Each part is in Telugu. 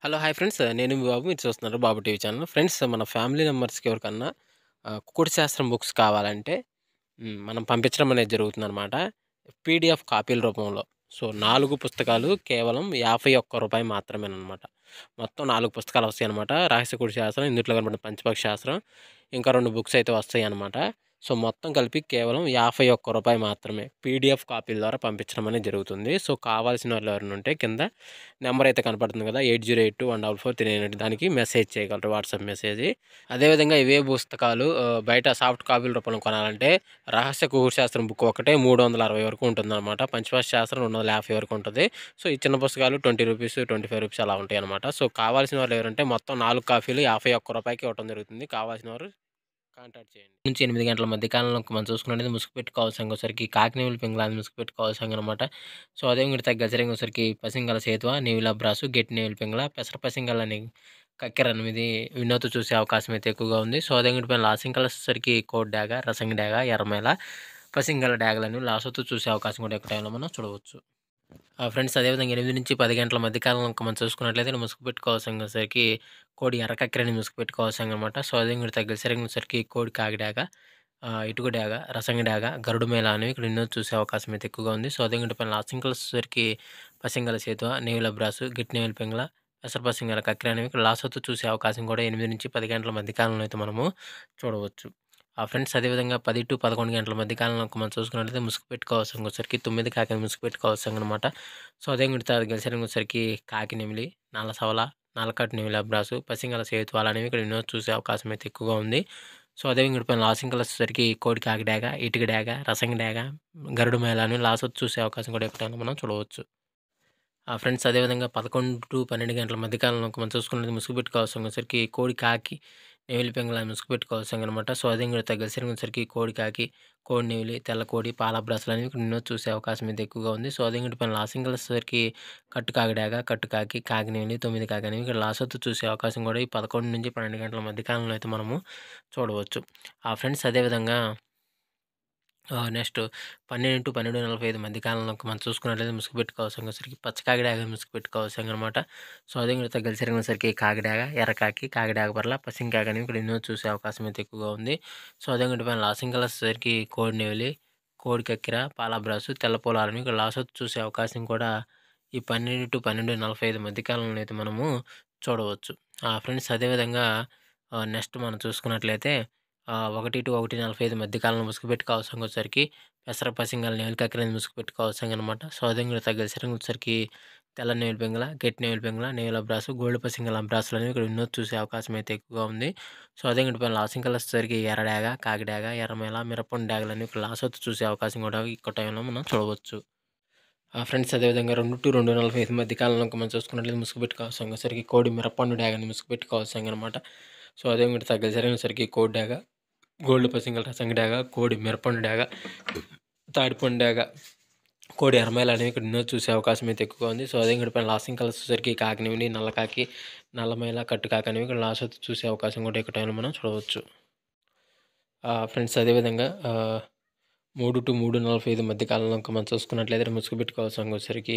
హలో! Hi friends. నేను మీ బాబు. మీరు చూస్తున్నారు బాబు టీవీ ఛానల్. ఫ్రెండ్స్ మన ఫ్యామిలీ మెంబర్స్‌కి ఎవరికన్నా కుకుడు శాస్త్రం బుక్స్ కావాలంటే మనం పంపించడం అనేది జరుగుతుందనమాట. పీడీఎఫ్ కాపీల రూపంలో. సో, 4 పుస్తకాలు కేవలం రూ. 51 మాత్రమేననమాట. మొత్తం 4 పుస్తకాలు వస్తాయనమాట. రహస్య కుడి శాస్త్రం, ఇందుట్లో కనపడిన పంచపక్షి శాస్త్రం, ఇంకా 2 బుక్స్ అయితే వస్తాయనమాట. సో, మొత్తం కలిపి కేవలం రూ. 51 మాత్రమే. పీడీఎఫ్ కాపీల ద్వారా పంపించడం అనేది జరుగుతుంది. సో, కావాల్సిన వాళ్ళు ఎవరైనా ఉంటే కింద నెంబర్ అయితే కనపడుతుంది కదా! 8082144398 దానికి మెసేజ్ చేయగలరు. WhatsApp message. అదేవిధంగా ఇవే పుస్తకాలు బయట సాఫ్ట్ కాపీల రూపంలో కొనాలంటే రహస్య కుకుడు శాస్త్రం బుక్ ఒకటే 360 వరకు ఉంటుందన్నమాట. పంచపక్షి శాస్త్రం 250 వరకు ఉంటది. సో, ఈ చిన్న పుస్తకాలు రూ. 20, రూ. 25 అలా ఉంటాయన్నమాట. సో, కావాల్సిన వాళ్ళు ఎవరంటే మొత్తం 4 కాపీలు రూ. 51కి ఇవ్వటం జరుగుతుంది. కావాల్సిన వారు కాంటాక్ట్ చేయండి. నుంచి 8 గంటల మధ్య కాలంలో మనం చూసుకున్నట్లయితే ముసుగుపెట్టి కావాలి సంగోసరికి కాకినేవులు పింగళాన్ని ముసుగుపెట్టి కావాలి సంగనమాట. సో, అదే ఇంకోటి గజరింగోసరికి పసింగల సేతువ, నీవిల బ్రాసు, గెట్టి నేవులు పింగళ, పెసర పసింగలని కక్కెర 8 వినోద్ చూసే అవకాశం అయితే ఎక్కువగా ఉంది. సో, అదే ఇంకోటి పైన లాసింకల వచ్చేసరికి కోడ్ డాగ, రసంగి డాగ, ఎర్రమేల, పసింగల డాగలని లాసొత్తు చూసే అవకాశం కూడా ఎక్కువ టైంలో మనం చూడవచ్చు. ఫ్రెండ్స్ అదేవిధంగా 8-10 గంటల మధ్య కాలంలో మనం చూసుకున్నట్లయితే ముసుగు పెట్టుకోవాల్సరికి కోడి ఎర్రకక్కెరని ముసుగు పెట్టుకోవాల్సిందనమాట. సో, అదే ఇంకోటి తగ్గసరికి కోడి కాకిడాక, ఇటుక డాగ, రసంగి డాగ, గరుడు మేళ అనేవి ఇక్కడ ఎన్నో చూసే అవకాశం అయితే ఎక్కువగా ఉంది. సో, అదే ఇంకోటి పైన లాసింకల వచ్చేసరికి పసింగల సేతువ, నేవుల బ్రాసు, గిట్టి నేవుల పింగళ, పెసర పసింగల కక్కెర అనేవి ఇక్కడ లాసొత్తు చూసే అవకాశం కూడా 8-10 గంటల మధ్య కాలంలో అయితే మనము చూడవచ్చు. ఫ్రెండ్స్ అదేవిధంగా 10-11 గంటల మధ్య కాలంలో మనం చూసుకున్నట్లయితే ముసుగు పెట్టుకోవాల్సరికి 9 కాకిని ముసుగు పెట్టుకోవాల్సిందనమాట. సో, అదే మిగతా గెలిసరికి కాకి నెమిలి, నల్ల సవల, నల్లకట్టు నెమిలి అబ్రాసు, పసింగల సేతువాలు అనేవి ఇక్కడ ఎన్నో చూసే అవకాశం అయితే ఎక్కువగా ఉంది. సో, అదే ఇంకోటి లాసింకలు వచ్చేసరికి కోడి కాకి డాగ, ఇటుక డాగ, రసంగి డాగ, గరుడు మేళ అని లాసొత్తు చూసే అవకాశం కూడా ఎక్కడైనా మనం చూడవచ్చు. ఫ్రెండ్స్ అదేవిధంగా 11-12 గంటల మధ్య కాలంలో మనం చూసుకున్నది ముసుగు పెట్టుకోవాల్సరికి కోడి కాకి, నెమిలి పింగళాన్ని ముసుగు పెట్టుకోవాల్సిందనమాట. సో, అదే ఇంకోటి గెలిసరికి కోడి కాకి, కోడి నెమిలి, తెల్ల కోడి, పాల బ్రాసులు అనేవి ఇక్కడ ఎన్నో చూసే అవకాశం అయితే ఎక్కువగా ఉంది. సో, అదే ఇంకోటి పైన లాసింగల్ వచ్చేసరికి కట్టు కాకి డాగ, కట్టు కాకి, కాకి నెమిలి, 9 కాకి అనేవి ఇక్కడ లాసొత్తు చూసే అవకాశం కూడా ఈ 11-12 గంటల మధ్య కాలంలో అయితే మనము చూడవచ్చు. ఫ్రెండ్స్ అదేవిధంగా నెక్స్ట్ 12-12:45 మధ్య కాలంలో మనం చూసుకున్నట్లయితే ముసుగు పెట్టుకోవాల్సరికి పచ్చ కాకిడాగ ముసుగు పెట్టుకోవాల్సిందనమాట. సో, అదే ఇంకోటి గెలిసరికి కాకిడాగ, ఎర్రకాకి, కాకిడాగ పర్ల, పసింకాకి అనేవి ఇక్కడ ఎన్నో చూసే అవకాశం అయితే ఎక్కువగా ఉంది. సో, అదే ఇంకోటి పైన లాసింగల్ వచ్చేసరికి కోడి నెవిలి, కోడి కక్కెర, పాలబ్రాసు, తెల్ల పొలాలని ఇక్కడ లాసొత్తు చూసే అవకాశం కూడా ఈ 12-12:45 మధ్య కాలంలో అయితే మనము చూడవచ్చు. ఫ్రెండ్స్ అదేవిధంగా నెక్స్ట్ మనం చూసుకున్నట్లయితే 1-1:45 మధ్య కాలంలో ముసుగు పెట్టుకోవాల్సరికి పెసర పసింగల నేవులు కక్కెరని ముసుగు పెట్టుకోవాల్సిందనమాట. సో, అదే ఇంకోటి గెలిసరికి తెల్ల నేవులు పింగళ, గట్టి నేవులు పింగళ, నేవుల అబ్రాసు, గోల్డ్ పసింగల అబ్రాసులు అనేవి ఇక్కడ ఎన్నో చూసే అవకాశం అయితే ఎక్కువగా ఉంది. సో, అదే ఇంకోటి పైన లాసింకలు వచ్చేసరికి ఎర్ర డాగ, కాకి డాగ, ఎర్రమేల, మిరపండు డాగలని ఇక్కడ లాసొత్తు చూసే అవకాశం కూడా ఎక్కువ టైంలో మనం చూడవచ్చు. ఫ్రెండ్స్ అదేవిధంగా 2-2:45 మధ్య కాలంలో మనం చూసుకున్నట్లయితే ముసుగు పెట్టుకోవాల్సరికి కోడి మిరపండు డాగని ముసుగు పెట్టుకోవాల్సిందనమాట. సో, అదే ఇంకోటి తగ్గసరికి కోడి డాగ, గోల్డ్ పసింగల రసంగి డాగ, కోడి మిరపండు డాగ, తాడిపండు డాగ, కోడి ఎర్రమేల అనేవి ఇక్కడ ఎన్నో చూసే అవకాశం అయితే ఎక్కువగా ఉంది. సో, అదే ఇంకోటి పైన లాసింగ్ కలర్స్ వచ్చేసరికి కాకినేమిలి, నల్లకాకి, నల్లమేల, కట్టుకాకి అనేవి ఇక్కడ లాసొత్తు చూసే అవకాశం కూడా ఎక్కువ టైంలో మనం చూడవచ్చు. ఫ్రెండ్స్ అదేవిధంగా 3-3:45 మధ్య కాలంలో మనం చూసుకున్నట్లయితే ముసుగు పెట్టుకోవాల్సరికి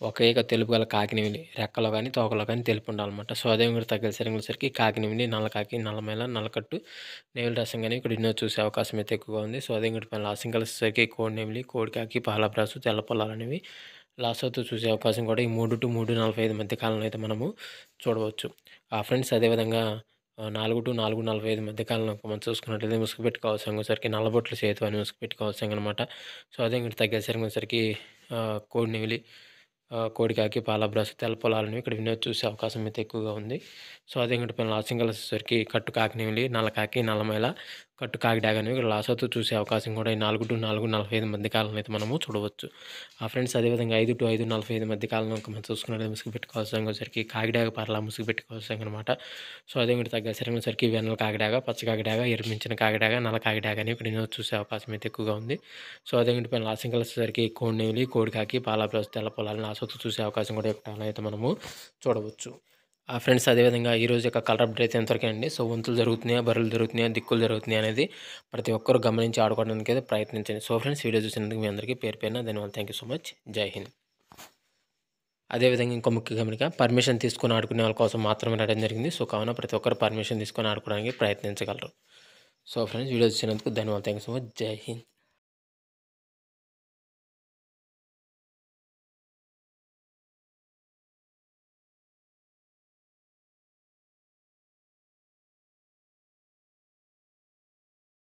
ఒకే తెలుపు గల కాకినేమిలి రెక్కలో కానీ తోకలో కానీ తెలుపు ఉండాలన్నమాట. సో, అదే ఇంకోటి తగ్గసరికి కాకినేమిలి, నల్లకాకి, నల్లమేల, నల్లకట్టు, నేవుల రసం కానీ ఇక్కడ ఎన్నో చూసే అవకాశం అయితే ఎక్కువగా ఉంది. సో, అదే ఇంకోటి పైన లాసింగ్ కలిసేసరికి కోడి నెమిలి, కోడి కాకి, పాలబ్రాసు, తెల్ల పొలాలు అనేవి లాసొత్తు చూసే అవకాశం కూడా ఈ 3-3:45 మధ్య కాలంలో అయితే మనము చూడవచ్చు. ఫ్రెండ్స్ అదేవిధంగా 4-4:45 మధ్య కాలంలో మనం చూసుకున్నట్లయితే ముసుగు పెట్టుకోవాల్సరికి నల్లబొట్ల సేతు అని ముసుగు పెట్టుకోవాల్సిందనమాట. సో, అదే ఇంకోటి తగ్గసరికి కోడి నెమిలి, కోడి కాకి, పాలబ్రాసు, తెల్ల పొలాలని ఇక్కడ వినోద్ చూసే అవకాశం అయితే ఎక్కువగా ఉంది. సో, అదే ఇంకోటి పైన లాసింగ్ వచ్చేసరికి కట్టు కాకి నెమిలి, నల్లకాకి, నల్లమేల, కట్టు కాకి డాగ అనేవి ఇక్కడ లాసొత్తు చూసే అవకాశం కూడా ఈ 4-4:45 మధ్య కాలంలో అయితే మనము చూడవచ్చు. ఫ్రెండ్స్ అదేవిధంగా 5-5:45 మధ్య కాలంలో మనం చూసుకున్నట్లయితే ముసుగు పెట్టుకోవాల్సరికి కాకిడాగ పర్ల ముసుగు పెట్టుకోవాల్సిందనమాట. సో, అదే ఇంకోటి తగ్గసరికి వెన్నెల కాకిడాగ, పచ్చ కాకిడాగ, ఎరుమించిన కాకిడాగ, నల్ల కాకిడాగ అనేవి ఇక్కడ వినోద్ చూసే అవకాశం అయితే ఎక్కువగా ఉంది. సో, అదే ఇంకోటి పైన లాసింగ్ వచ్చేసరికి కోడి నెమిలి, కోడి కాకి, పాలబ్రాసు, తెల్ల పొలాలను లాసొత్తు చూసే అవకాశం కూడా ఎక్కువ అయితే మనము చూడవచ్చు. ఫ్రెండ్స్ అదేవిధంగా ఈరోజు యొక్క కలర్ అప్డేట్ అయితే ఎంతవరకే అండి. సో, వంతులు జరుగుతున్నాయా, బరులు జరుగుతున్నాయా, దిక్కులు జరుగుతున్నాయా అనేది ప్రతి ఒక్కరు గమనించి ఆడుకోవడానికి అయితే ప్రయత్నించండి. సో, ఫ్రెండ్స్ వీడియో చూసినందుకు మీ అందరికీ పేరు పేరున ధన్యవాదాలు. Thank you so much. జై హింద్. అదేవిధంగా ఇంకో ముఖ్య గమనిక, పర్మిషన్ తీసుకొని ఆడుకునే వాళ్ళ కోసం మాత్రమే రాయడం జరిగింది. సో, కావున ప్రతి ఒక్కరు పర్మిషన్ తీసుకొని ఆడుకోవడానికి ప్రయత్నించగలరు. సో, ఫ్రెండ్స్ వీడియో చూసినందుకు ధన్యవాదాలు. Thanks so much. జై హింద్.